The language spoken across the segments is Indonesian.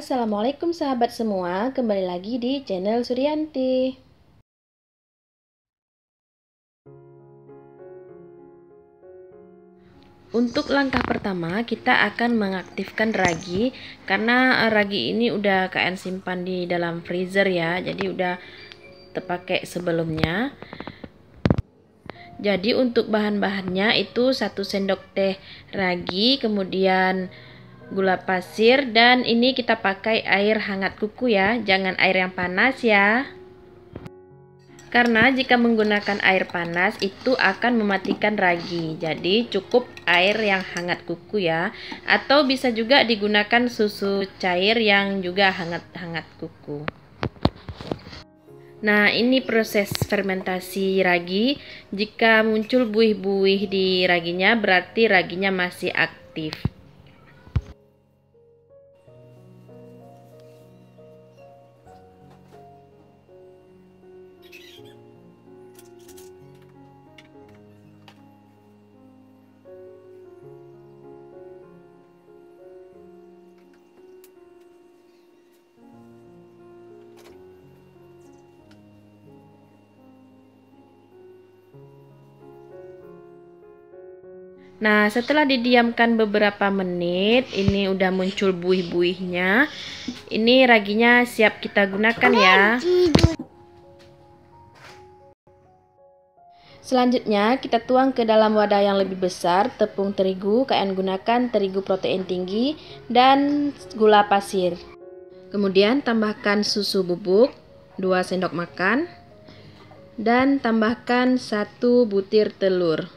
Assalamualaikum sahabat semua, kembali lagi di channel Suryanti. Untuk langkah pertama kita akan mengaktifkan ragi, karena ragi ini udah kalian simpan di dalam freezer ya, jadi udah terpakai sebelumnya. Jadi untuk bahan-bahannya itu 1 sendok teh ragi, kemudian gula pasir, dan ini kita pakai air hangat kuku ya, jangan air yang panas ya. Karena jika menggunakan air panas itu akan mematikan ragi. Jadi cukup air yang hangat kuku ya. Atau bisa juga digunakan susu cair yang juga hangat-hangat kuku. Nah, ini proses fermentasi ragi. Jika muncul buih-buih di raginya berarti raginya masih aktif. Nah, setelah didiamkan beberapa menit, ini udah muncul buih-buihnya. Ini raginya siap kita gunakan ya. Selanjutnya, kita tuang ke dalam wadah yang lebih besar tepung terigu. Kalian gunakan terigu protein tinggi dan gula pasir. Kemudian tambahkan susu bubuk 2 sendok makan dan tambahkan 1 butir telur.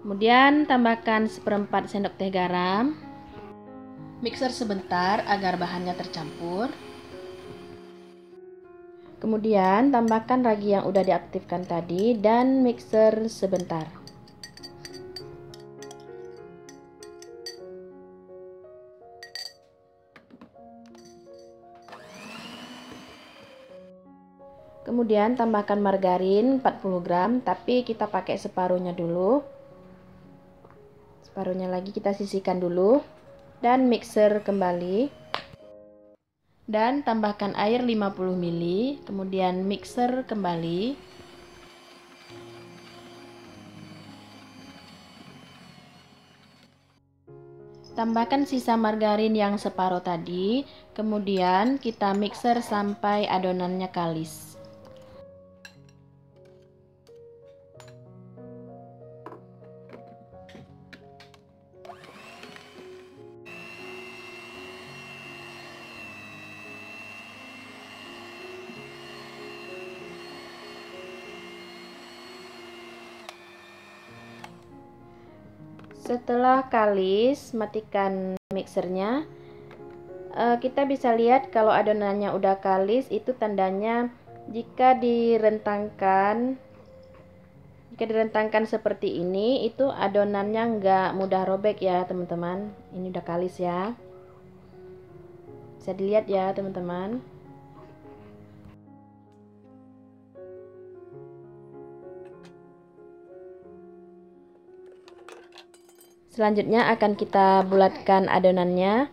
Kemudian tambahkan 1/4 sendok teh garam. Mixer sebentar agar bahannya tercampur. Kemudian tambahkan ragi yang udah diaktifkan tadi dan mixer sebentar. Kemudian tambahkan margarin 40 gram, tapi kita pakai separuhnya dulu. Separuhnya lagi kita sisihkan dulu dan mixer kembali. Dan tambahkan air 50 ml, kemudian mixer kembali. Tambahkan sisa margarin yang separuh tadi, kemudian kita mixer sampai adonannya kalis. Setelah kalis, matikan mixernya. Kita bisa lihat kalau adonannya udah kalis, itu tandanya jika direntangkan seperti ini, itu adonannya nggak mudah robek ya teman-teman. Ini udah kalis ya, bisa dilihat ya teman-teman. Selanjutnya akan kita bulatkan adonannya.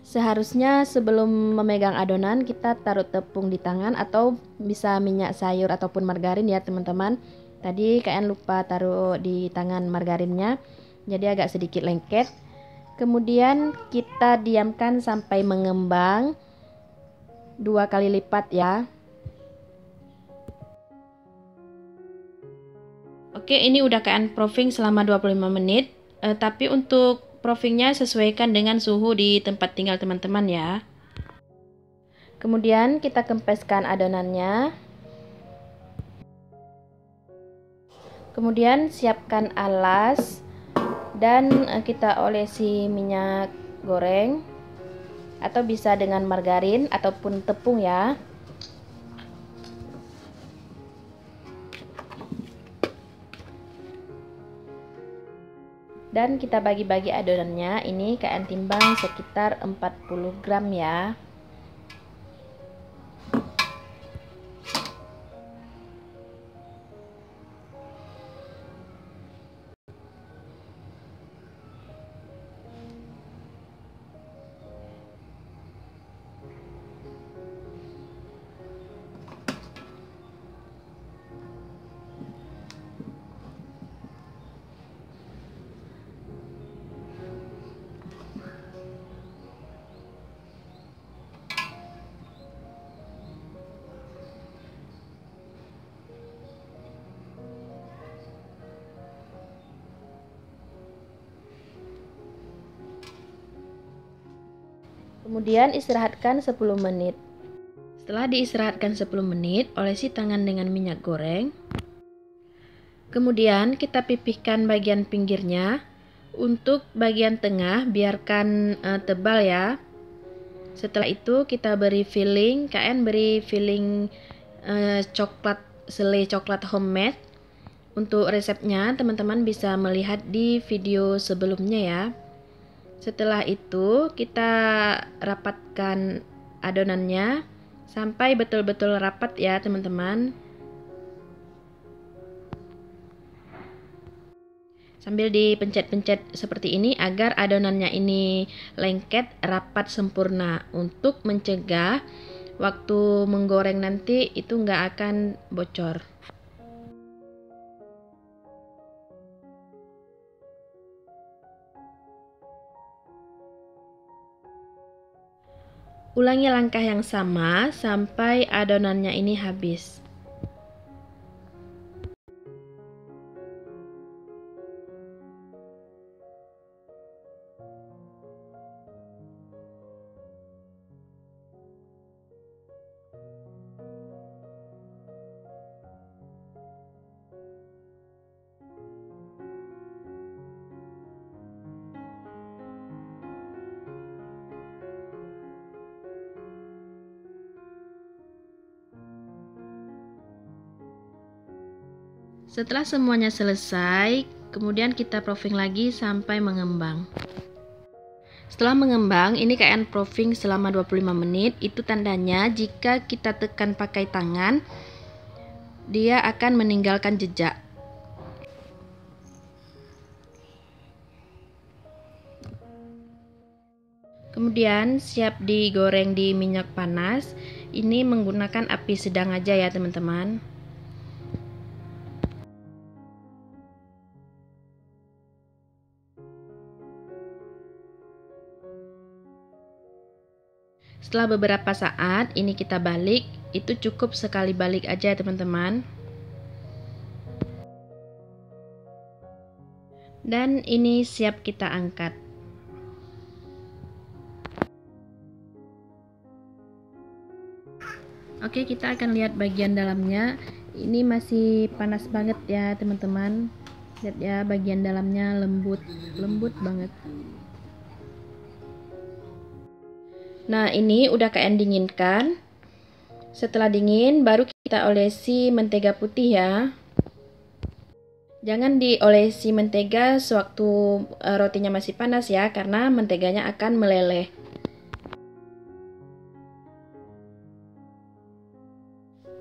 Seharusnya sebelum memegang adonan kita taruh tepung di tangan atau bisa minyak sayur ataupun margarin ya teman-teman. Tadi kalian lupa taruh di tangan margarinnya, jadi agak sedikit lengket. Kemudian kita diamkan sampai mengembang 2 kali lipat ya. Oke, ini udah kalian proofing selama 25 menit. Tapi untuk proofingnya sesuaikan dengan suhu di tempat tinggal teman-teman ya. Kemudian kita kempeskan adonannya. Kemudian siapkan alas dan kita olesi minyak goreng atau bisa dengan margarin ataupun tepung ya. Dan kita bagi-bagi adonannya, ini kalian timbang sekitar 40 gram ya. Kemudian istirahatkan 10 menit. Setelah diistirahatkan 10 menit, olesi tangan dengan minyak goreng. Kemudian kita pipihkan bagian pinggirnya. Untuk bagian tengah biarkan tebal ya. Setelah itu kita beri filling, kalian beri filling coklat, selai coklat homemade. Untuk resepnya teman-teman bisa melihat di video sebelumnya ya. Setelah itu kita rapatkan adonannya sampai betul-betul rapat ya teman-teman. Sambil dipencet-pencet seperti ini agar adonannya ini lengket, rapat, sempurna. Untuk mencegah waktu menggoreng nanti itu nggak akan bocor. Ulangi langkah yang sama sampai adonannya ini habis. Setelah semuanya selesai, kemudian kita proofing lagi sampai mengembang. Setelah mengembang, ini kalian proofing selama 25 menit. Itu tandanya jika kita tekan pakai tangan, dia akan meninggalkan jejak. Kemudian siap digoreng di minyak panas. Ini menggunakan api sedang aja ya teman-teman. Setelah beberapa saat ini kita balik, itu cukup sekali balik aja ya teman-teman. Dan ini siap kita angkat. Oke, kita akan lihat bagian dalamnya. Ini masih panas banget ya teman-teman. Lihat ya, bagian dalamnya lembut banget. Nah, ini udah kalian dinginkan. Setelah dingin, baru kita olesi mentega putih ya. Jangan diolesi mentega sewaktu rotinya masih panas ya, karena menteganya akan meleleh.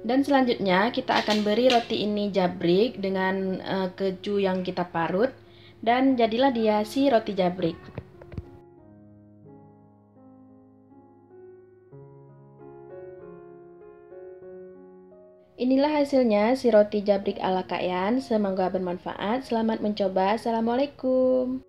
Dan selanjutnya kita akan beri roti ini jabrik dengan keju yang kita parut. Dan jadilah dia si roti jabrik. Inilah hasilnya si roti jabrik ala Kak Yan. Semoga bermanfaat. Selamat mencoba. Assalamualaikum.